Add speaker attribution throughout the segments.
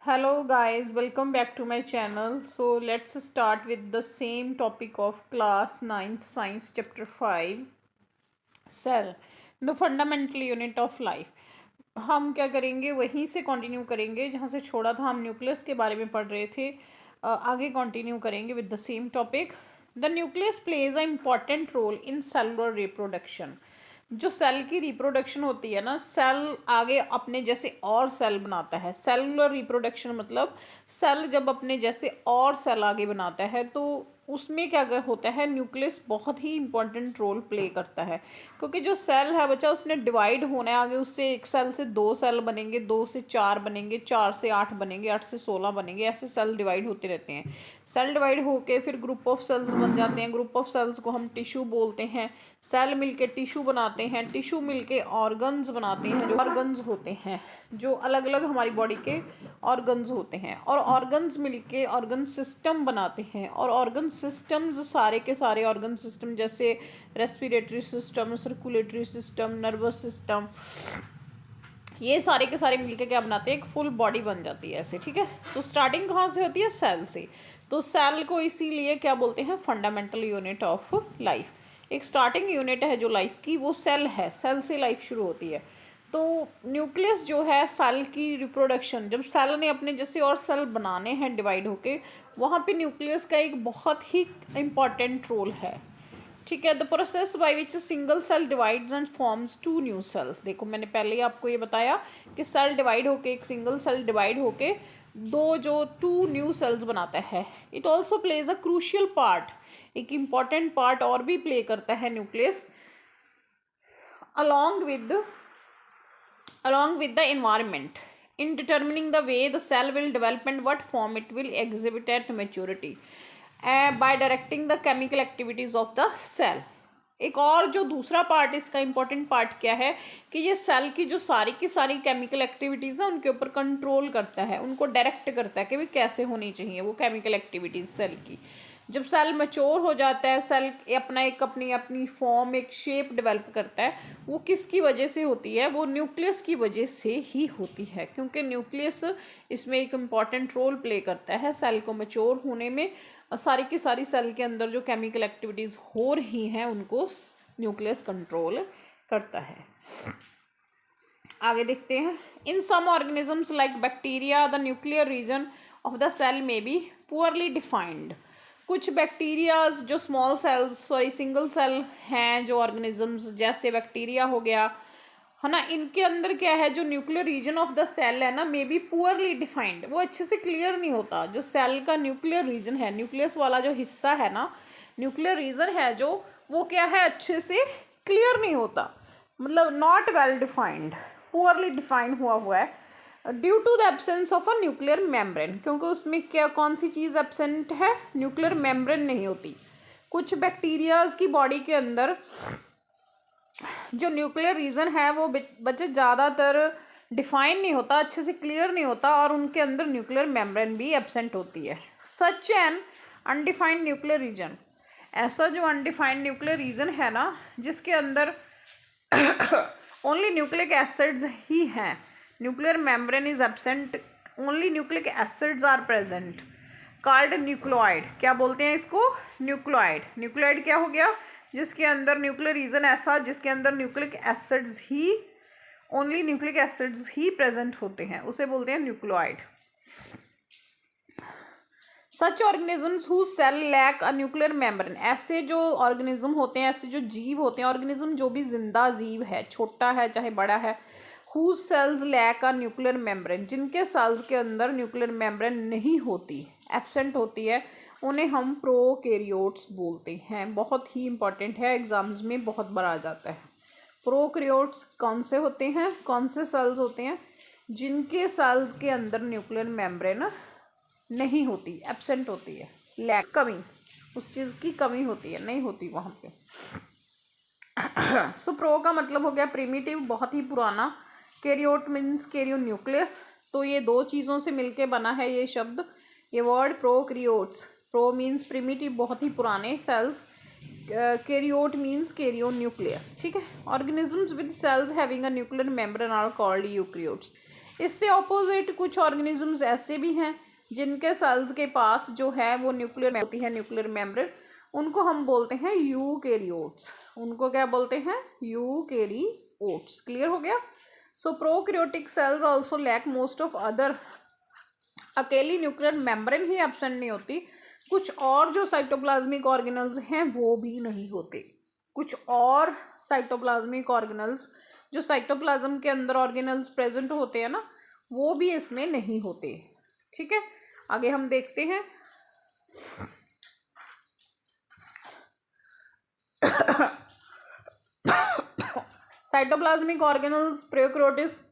Speaker 1: Hello guys, welcome back to my channel. So let's start with the same topic of class 9th science chapter 5 cell, the fundamental unit of life. हम क्या करेंगे, वहीं से continue करेंगे जहाँ से छोड़ा था। हम न्यूक्लियस के बारे में पढ़ रहे थे, आगे कंटिन्यू करेंगे with the same topic. The nucleus plays a important role in cellular reproduction. जो सेल की रिप्रोडक्शन होती है ना, सेल आगे अपने जैसे और सेल बनाता है। सेलुलर रिप्रोडक्शन मतलब सेल जब अपने जैसे और सेल आगे बनाता है तो उसमें क्या होता है, न्यूक्लियस बहुत ही इंपॉर्टेंट रोल प्ले करता है। क्योंकि जो सेल है बच्चा, उसने डिवाइड होना है आगे। उससे एक सेल से दो सेल बनेंगे, दो से चार बनेंगे, चार से आठ बनेंगे, आठ से 16 बनेंगे। ऐसे सेल डिवाइड होते रहते हैं। सेल डिवाइड होके फिर ग्रुप ऑफ सेल्स बन जाते हैं। ग्रुप ऑफ सेल्स को हम टिश्यू बोलते हैं। सेल मिलके टिश्यू बनाते हैं, टिश्यू मिलके ऑर्गन्स बनाते हैं। जो ऑर्गन्स होते हैं, जो अलग अलग हमारी बॉडी के ऑर्गन्स होते हैं, और ऑर्गन्स मिलके ऑर्गन सिस्टम बनाते हैं। और ऑर्गन सिस्टम्स सारे के सारे ऑर्गन सिस्टम जैसे respiratory system, circulatory system, nervous system, ये सारे के सारे मिलके क्या बनाते हैं, एक फुल बॉडी बन जाती है ऐसे। ठीक है, तो स्टार्टिंग कहाँ से होती है, सेल से। तो सेल को इसीलिए क्या बोलते हैं, फंडामेंटल यूनिट ऑफ लाइफ। एक स्टार्टिंग यूनिट है जो लाइफ की, वो सेल है। सेल से लाइफ शुरू होती है। तो न्यूक्लियस जो है सेल की रिप्रोडक्शन, जब सेल ने अपने जैसे और सेल बनाने हैं डिवाइड होके, वहाँ पे न्यूक्लियस का एक बहुत ही इम्पॉर्टेंट रोल है। ठीक है, the process by which single cell divides and forms two new cells. देखो मैंने पहले ही आपको ये बताया कि सेल डिवाइड होके, एक सिंगल सेल डिवाइड होके दो जो टू न्यू सेल्स बनाता है। It also plays a crucial part, एक इम्पॉर्टेंट पार्ट और भी प्ले करता है nucleus, along with the environment in determining the way the cell will develop and what form it will exhibit at maturity, by directing the chemical activities of the cell. एक और जो दूसरा part, इसका important part क्या है कि ये cell की जो सारी की सारी केमिकल एक्टिविटीज़ है उनके ऊपर कंट्रोल करता है, उनको डायरेक्ट करता है कि भाई कैसे होनी चाहिए वो केमिकल एक्टिविटीज़ सेल की। जब सेल मैच्योर हो जाता है, सेल अपना एक अपनी अपनी फॉर्म, एक शेप डेवलप करता है, वो किसकी वजह से होती है, वो न्यूक्लियस की वजह से ही होती है। क्योंकि न्यूक्लियस इसमें एक इम्पॉर्टेंट रोल प्ले करता है सेल को मैच्योर होने में। सारी की सारी सेल के अंदर जो केमिकल एक्टिविटीज़ हो रही हैं उनको न्यूक्लियस कंट्रोल करता है। आगे देखते हैं। In some organisms like bacteria, the nuclear region of the cell में बी पुअरली डिफाइंड। कुछ बैक्टीरियाज जो small cells, sorry single cell हैं जो ऑर्गेनिजम्स, जैसे बैक्टीरिया हो गया है ना, इनके अंदर क्या है, जो nuclear region of the cell है ना, मे बी पुअरली डिफाइंड, वो अच्छे से क्लियर नहीं होता। जो सेल का न्यूक्लियर रीजन है, न्यूक्लियस वाला जो हिस्सा है ना, न्यूक्लियर रीजन है जो, वो क्या है, अच्छे से क्लियर नहीं होता, मतलब not well defined, poorly define हुआ है, due to the absence of a nuclear membrane. क्योंकि उसमें क्या, कौन सी चीज़ एब्सेंट है, न्यूक्लियर मेम्ब्रेन नहीं होती। कुछ बैक्टीरियाज की बॉडी के अंदर जो न्यूक्लियर रीजन है वो बच्चे ज़्यादातर डिफाइन नहीं होता, अच्छे से क्लियर नहीं होता, और उनके अंदर न्यूक्लियर मेम्ब्रेन भी एब्सेंट होती है। Such an undefined nuclear region, ऐसा जो अनडिफाइंड न्यूक्लियर रीजन है ना, जिसके अंदर ओनली न्यूक्लिक एसिड्स ही हैं, nuclear membrane is absent, only nucleic acids are present, called nucleoid. क्या बोलते हैं इसको, न्यूक्लियोइड। न्यूक्लियोइड क्या हो गया, जिसके अंदर न्यूक्लियर रीजन ऐसा जिसके अंदर न्यूक्लिक एसिड्स ही, ओनली न्यूक्लिक एसिड्स ही प्रेजेंट होते हैं, उसे बोलते हैं nucleoid. Such organisms who cell lack a nuclear membrane, ऐसे जो ऑर्गेनिज्म होते हैं, ऐसे जो जीव होते हैं, ऑर्गेनिज्म जो भी जिंदा जीव है, छोटा है चाहे बड़ा है, who cells lack a nuclear membrane, जिनके सेल्स के अंदर न्यूक्लियर मेम्ब्रेन नहीं होती, एब्सेंट होती है, उन्हें हम प्रोकैरियोट्स बोलते हैं। बहुत ही इंपॉर्टेंट है, एग्जाम्स में बहुत बार आ जाता है। प्रोकैरियोट्स कौन से होते हैं, कौन से सेल्स होते हैं, जिनके सेल्स के अंदर न्यूक्लियर मेम्ब्रेन नहीं होती, एब्सेंट होती है, लैक, कमी, उस चीज़ की कमी होती है, नहीं होती वहाँ पे। सो प्रो का मतलब हो गया प्रिमिटिव, बहुत ही पुराना। कैरियोट मीन्स कैरियो न्यूक्लियस, तो ये दो चीज़ों से मिलके बना है ये शब्द, ये word prokaryotes. Pro means primitive, बहुत ही पुराने cells, karyote means karyo nucleus. ठीक है, organisms with cells having a nuclear membrane are called eukaryotes. इससे ऑपोजिट कुछ ऑर्गेनिजम्स ऐसे भी हैं जिनके सेल्स के पास जो है वो न्यूक्लियर होती है, न्यूक्लियर मेम्ब्रेन, उनको हम बोलते हैं यूकेरियोट्स। उनको क्या बोलते हैं? यूकेरियोट्स। क्लियर हो गया? So prokaryotic cells also lack most of other, अकेली न्यूक्लियर मेम्ब्रेन ही एब्सेंट नहीं होती, कुछ और जो साइटोप्लाज्मिक ऑर्गेनल्स हैं वो भी नहीं होते। कुछ और साइटोप्लाज्मिक ऑर्गेनल्स जो साइटोप्लाज्म के अंदर ऑर्गेनल्स प्रेजेंट होते हैं ना, वो भी इसमें नहीं होते। ठीक है, आगे हम देखते हैं। साइटोप्लाज्मिक ऑर्गेनल्स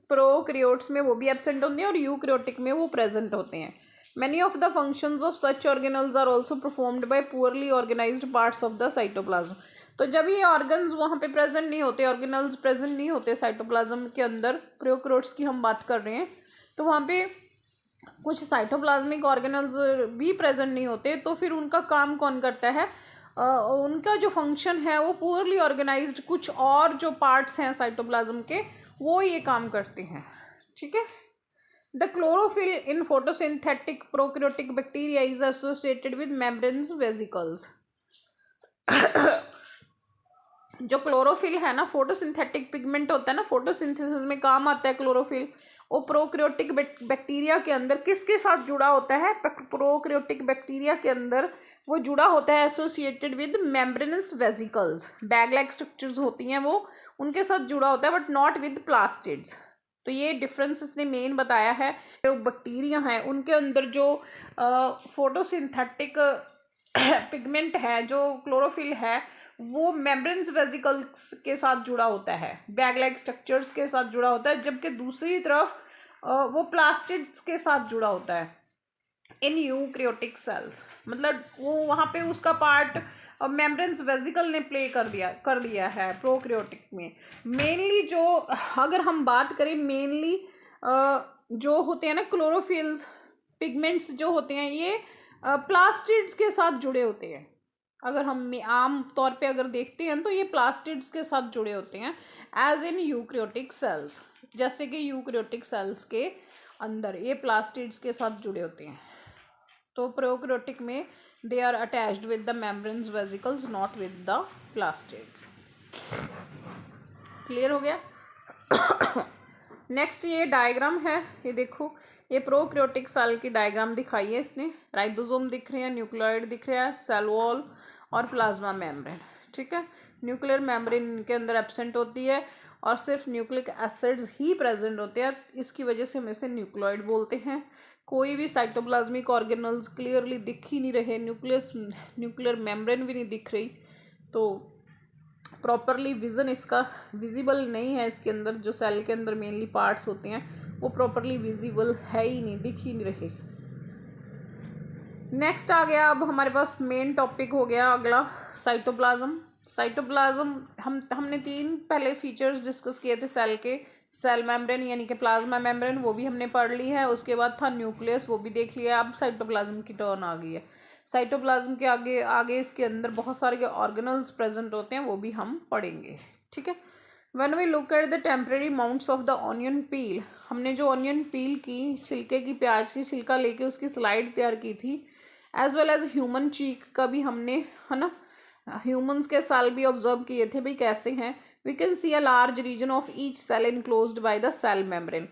Speaker 1: प्रोकैरियोट्स में वो भी एब्सेंट होते हैं और यूकैरियोटिक में वो प्रेजेंट होते हैं। Many of the functions of such organelles are also performed by poorly organized parts of the cytoplasm. तो जब ये ऑर्गन्स वहाँ पे प्रेजेंट नहीं होते, ऑर्गेनल्स प्रेजेंट नहीं होते साइटोप्लाज्म के अंदर, प्रोकैरियोट्स की हम बात कर रहे हैं, तो वहाँ पे कुछ साइटोप्लाज्मिक ऑर्गेनल्स भी प्रेजेंट नहीं होते, तो फिर उनका काम कौन करता है? उनका जो फंक्शन है वो पुअरली ऑर्गेनाइज्ड कुछ और जो पार्ट्स हैं साइटोप्लाज्म के, वो ये काम करते हैं। ठीक है। The chlorophyll in photosynthetic prokaryotic bacteria is associated with membranous vesicles. जो क्लोरोफिल है ना, फोटोसिंथेटिक पिगमेंट होता है ना, फोटोसिंथेसिस में काम आता है क्लोरोफिल, वो प्रोकैरियोटिक बैक्टीरिया के अंदर किसके साथ जुड़ा होता है? प्रोकैरियोटिक बैक्टीरिया के अंदर वो जुड़ा होता है associated with membranes vesicles, bag like structures होती हैं वो, उनके साथ जुड़ा होता है, बट नॉट विद प्लास्टिड्स। तो ये डिफरेंस इसने मेन बताया है। जो बैक्टीरिया हैं उनके अंदर जो फोटोसिंथेटिक पिगमेंट है, जो क्लोरोफिल है, वो मेम्ब्रेन्स वेसिकल्स के साथ जुड़ा होता है, बैग लाइक स्ट्रक्चर्स के साथ जुड़ा होता है, जबकि दूसरी तरफ वो प्लास्टिड्स के साथ जुड़ा होता है इन यूकैरियोटिक सेल्स। मतलब वो वहाँ पे उसका पार्ट मेम्ब्रेन्स वेसिकल ने प्ले कर दिया है प्रोकैरियोटिक में। मेनली जो अगर हम बात करें, मेनली जो होते हैं ना क्लोरोफिल्स पिगमेंट्स जो होते हैं, ये प्लास्टिड्स के साथ जुड़े होते हैं। अगर हम आम तौर पे अगर देखते हैं तो ये प्लास्टिड्स के साथ जुड़े होते हैं एज इन यूकैरियोटिक सेल्स, जैसे कि यूकैरियोटिक सेल्स के अंदर ये प्लास्टिड्स के साथ जुड़े होते हैं। तो प्रोकैरियोटिक में they are attached with the membranes vesicles, not with the plastids. Clear हो गया? नेक्स्ट ये डायग्राम है, ये देखो, ये प्रोकैरियोटिक सेल की डायग्राम दिखाई है इसने। राइबोसोम दिख रहे हैं, न्यूक्लियोइड दिख रहा है, सेल वॉल और प्लाज्मा मेम्ब्रेन। ठीक है, न्यूक्लियर मेम्ब्रेन के अंदर एब्सेंट होती है और सिर्फ न्यूक्लिक एसिड्स ही प्रेजेंट होते हैं, इसकी वजह से हम इसे न्यूक्लियोइड बोलते हैं। कोई भी साइटोप्लाज्मिक ऑर्गेनल्स क्लियरली दिख ही नहीं रहे, न्यूक्लियर मेम्ब्रेन भी नहीं दिख रही, तो प्रॉपरली विजन इसका विजिबल नहीं है। इसके अंदर जो सेल के अंदर मेनली पार्ट्स होते हैं वो प्रॉपरली विजिबल है ही नहीं, दिख ही नहीं रहे। नेक्स्ट आ गया, अब हमारे पास मेन टॉपिक हो गया अगला, साइटोप्लाज्म। साइटोप्लाज्म हमने 3 पहले फीचर्स डिस्कस किए थे सेल के। सेल मेम्ब्रेन यानी कि प्लाज्मा मेम्ब्रेन, वो भी हमने पढ़ ली है। उसके बाद था न्यूक्लियस, वो भी देख लिया। अब साइटोप्लाज्म की टर्न आ गई है। साइटोप्लाज्म के आगे इसके अंदर बहुत सारे ऑर्गेनल्स प्रेजेंट होते हैं, वो भी हम पढ़ेंगे। ठीक है। When we look at the temporary mounts of the onion peel, हमने जो ऑनियन पील की, छिलके की, प्याज की छिलका लेके उसकी स्लाइड तैयार की थी, as well as human cheek का भी हमने, है ना, ह्यूमंस के सेल भी ऑब्जर्व किए थे भाई कैसे हैं। We can see a large region of each cell enclosed by the cell membrane.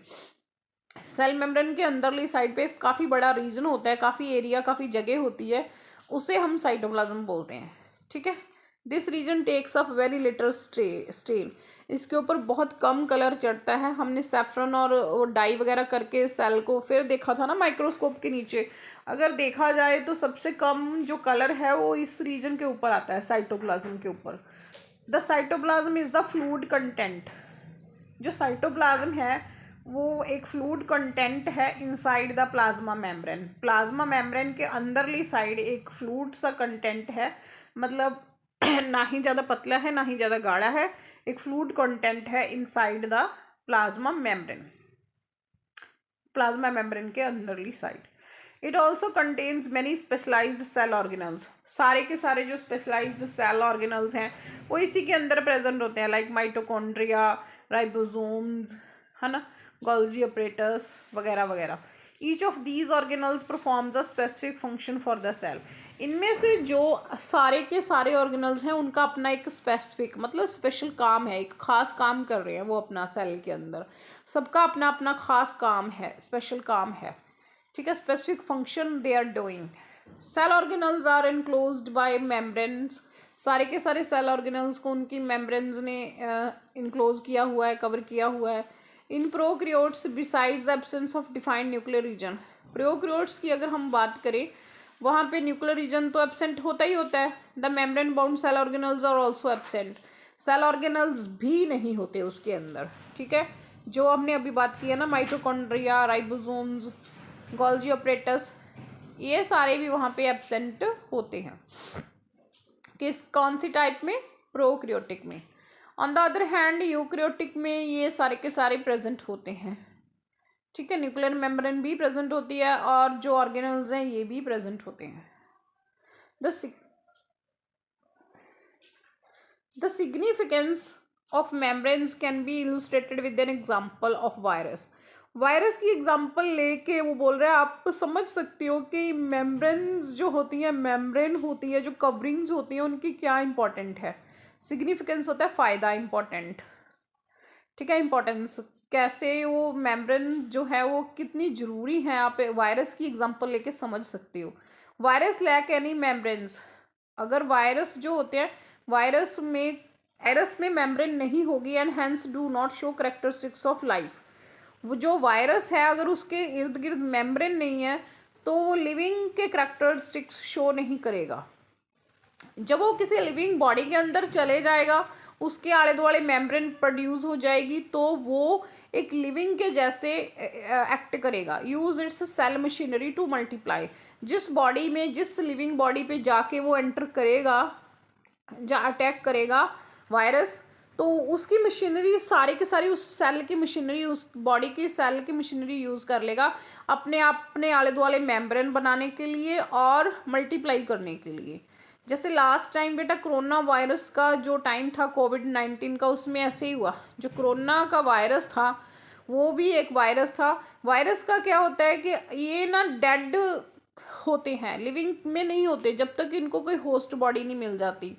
Speaker 1: Cell membrane के अंदरली साइड पे काफ़ी बड़ा रीजन होता है, काफ़ी एरिया, काफ़ी जगह होती है, उसे हम साइटोप्लाज्म बोलते हैं। ठीक है। This region takes up very little stain, इसके ऊपर बहुत कम कलर चढ़ता है। हमने सैफरन और डाई वगैरह करके सेल को फिर देखा था ना माइक्रोस्कोप के नीचे। अगर देखा जाए तो सबसे कम जो कलर है वो इस रीजन के ऊपर आता है, साइटोप्लाज्म के ऊपर। The cytoplasm is the fluid content. जो साइटोप्लाज्म है वो एक फ्लूइड कंटेंट है inside the plasma membrane. Plasma membrane के अंदरली साइड एक फ्लूइड सा कंटेंट है, मतलब ना ही ज़्यादा पतला है ना ही ज़्यादा गाढ़ा है, एक फ्लूइड कंटेंट है inside the plasma membrane, plasma membrane के अंदरली side. It also contains many specialised cell organelles. सारे के सारे जो स्पेशलाइज्ड सेल ऑर्गेनल्स हैं वो इसी के अंदर प्रेजेंट होते हैं, लाइक माइटोकॉन्ड्रिया, राइबोसोम्स, है ना, गोल्जी ऑपरेटर्स वगैरह वगैरह। Each of these organelles performs a specific function for the cell. इनमें से जो सारे के सारे ऑर्गेनल्स हैं उनका अपना एक स्पेसिफिक मतलब स्पेशल काम है, एक खास काम कर रहे हैं वो अपना सेल के अंदर। सबका अपना अपना खास काम है, स्पेशल काम है, ठीक है, specific function they are doing. Cell organelles are enclosed by membranes. सारे के सारे सेल ऑर्गेनल्स को उनकी मेम्ब्रेन्स ने इनक्लोज किया हुआ है, कवर किया हुआ है। In prokaryotes besides absence of defined nuclear region. Prokaryotes की अगर हम बात करें वहाँ पे न्यूक्लियर रीजन तो एब्सेंट होता ही होता है। The membrane bound cell organelles are also absent. Cell organelles भी नहीं होते उसके अंदर, ठीक है। जो हमने अभी बात की है ना, माइटोकॉन्ड्रिया, राइबोसोम्स, गोल्जी ऑपरेटस, ये सारे भी वहाँ पे एब्सेंट होते हैं। किस कौन सी टाइप में? प्रोकैरियोटिक में। On the other hand eukaryotic में ये सारे के सारे प्रेजेंट होते हैं, ठीक है। न्यूक्लियर मेम्ब्रेन भी प्रेजेंट होती है और जो ऑर्गेनल्स हैं ये भी प्रेजेंट होते हैं। The significance of membranes can be illustrated with an example of virus. Virus की एग्जाम्पल लेके वो बोल रहे हैं, आप समझ सकते हो कि मेम्ब्रेन्स जो होती हैं, मेम्ब्रेन होती है, जो कवरिंग्स होती हैं, उनकी क्या इंपॉर्टेंट है। सिग्निफिकेंस होता है फ़ायदा, इंपॉर्टेंट, ठीक है। इंपॉर्टेंस कैसे वो मेम्ब्रेन जो है वो कितनी ज़रूरी है, आप वायरस की एग्जांपल लेके समझ सकते हो। Virus lack any membranes. अगर वायरस जो होते हैं, वायरस में मेम्ब्रेन नहीं होगी and hence do not show characteristics of life. वो जो वायरस है अगर उसके इर्द गिर्द मेम्ब्रेन नहीं है तो वो लिविंग के करेक्टरिस्टिक्स शो नहीं करेगा। जब वो किसी लिविंग बॉडी के अंदर चले जाएगा, उसके आले दुआले मेम्ब्रेन प्रोड्यूस हो जाएगी तो वो एक लिविंग के जैसे एक्ट करेगा। Use its cell machinery to multiply. जिस बॉडी में, जिस लिविंग बॉडी पे जाके वो एंटर करेगा, अटैक करेगा वायरस, तो उसकी मशीनरी सारी की सारी उस सेल की मशीनरी, उस बॉडी की सेल की मशीनरी यूज़ कर लेगा अपने आले दुआले मेम्ब्रेन बनाने के लिए और मल्टीप्लाई करने के लिए। जैसे लास्ट टाइम बेटा कोरोना वायरस का जो टाइम था, कोविड-19 का, उसमें ऐसे ही हुआ। जो कोरोना का वायरस था वो भी एक वायरस था। वायरस का क्या होता है कि ये ना डेड होते हैं, लिविंग में नहीं होते जब तक इनको कोई होस्ट बॉडी नहीं मिल जाती।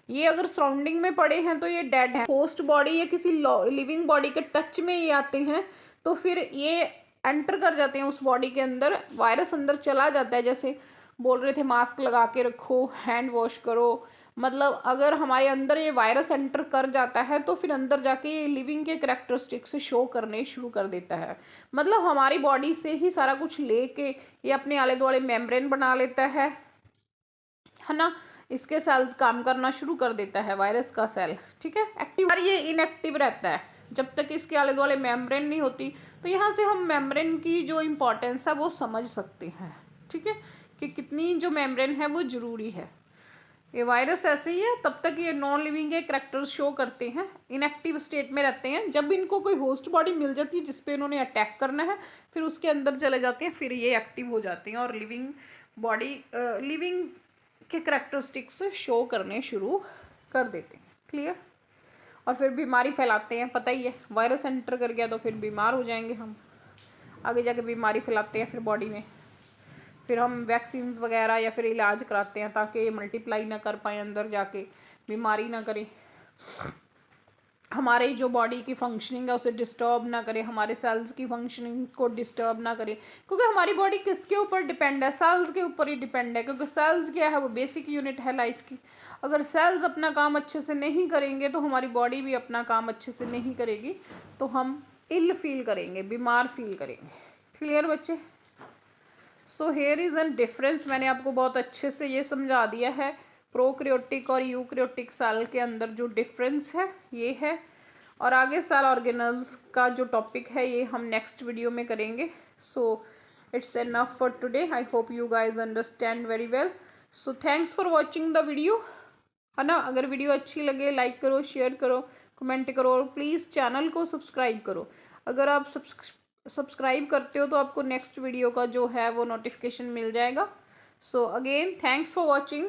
Speaker 1: ये अगर सराउंडिंग में पड़े हैं तो ये डेड है। होस्ट बॉडी या किसी लिविंग बॉडी के टच में ये आते हैं तो फिर ये एंटर कर जाते हैं उस बॉडी के अंदर, वायरस अंदर चला जाता है। जैसे बोल रहे थे मास्क लगा के रखो, हैंड वॉश करो, मतलब अगर हमारे अंदर ये वायरस एंटर कर जाता है तो फिर अंदर जाके ये लिविंग के करैक्टरिस्टिक्स शो करने शुरू कर देता है। मतलब हमारी बॉडी से ही सारा कुछ लेके ये अपने आले दुआले मेम्ब्रेन बना लेता है ना। इसके सेल्स काम करना शुरू कर देता है वायरस का सेल, ठीक है। एक्टिव और ये इनएक्टिव रहता है जब तक इसके आले दुआले मेम्ब्रेन नहीं होती। तो यहाँ से हम मेम्ब्रेन की जो इम्पोर्टेंस है वो समझ सकते हैं, ठीक है, कि कितनी जो मेम्ब्रेन है वो ज़रूरी है। ये वायरस ऐसे ही है, तब तक ये नॉन लिविंग के करैक्टर्स शो करते हैं, इनएक्टिव स्टेट में रहते हैं। जब इनको कोई होस्ट बॉडी मिल जाती है जिस पे इन्होंने अटैक करना है, फिर उसके अंदर चले जाते हैं, फिर ये एक्टिव हो जाते हैं और लिविंग बॉडी, लिविंग के करैक्टरिस्टिक्स शो करने शुरू कर देते हैं। क्लियर? और फिर बीमारी फैलाते हैं, पता ही है, वायरस एंटर कर गया तो फिर बीमार हो जाएंगे हम, आगे जाके बीमारी फैलाते हैं फिर बॉडी में। फिर हम वैक्सीन्स वगैरह या फिर इलाज कराते हैं ताकि ये मल्टीप्लाई ना कर पाए, अंदर जाके बीमारी ना करे, हमारी जो बॉडी की फंक्शनिंग है उसे डिस्टर्ब ना करे, हमारे सेल्स की फंक्शनिंग को डिस्टर्ब ना करे। क्योंकि हमारी बॉडी किसके ऊपर डिपेंड है? सेल्स के ऊपर ही डिपेंड है। क्योंकि सेल्स क्या है? वो बेसिक यूनिट है लाइफ की। अगर सेल्स अपना काम अच्छे से नहीं करेंगे तो हमारी बॉडी भी अपना काम अच्छे से नहीं करेगी, तो हम इल फील करेंगे, बीमार फील करेंगे। क्लियर बच्चे? So here is an difference. मैंने आपको बहुत अच्छे से ये समझा दिया है, प्रोकैरियोटिक और यूकैरियोटिक सेल के अंदर जो डिफरेंस है ये है। और आगे सेल ऑर्गेनल्स का जो टॉपिक है ये हम नेक्स्ट वीडियो में करेंगे। So it's enough for today. I hope you guys understand very well. So thanks for watching the video, है ना। अगर वीडियो अच्छी लगे लाइक करो, शेयर करो, कमेंट करो और प्लीज़ चैनल को सब्सक्राइब करो। अगर आप सब्सक्राइब करते हो तो आपको नेक्स्ट वीडियो का जो है वो नोटिफिकेशन मिल जाएगा। So again thanks for watching.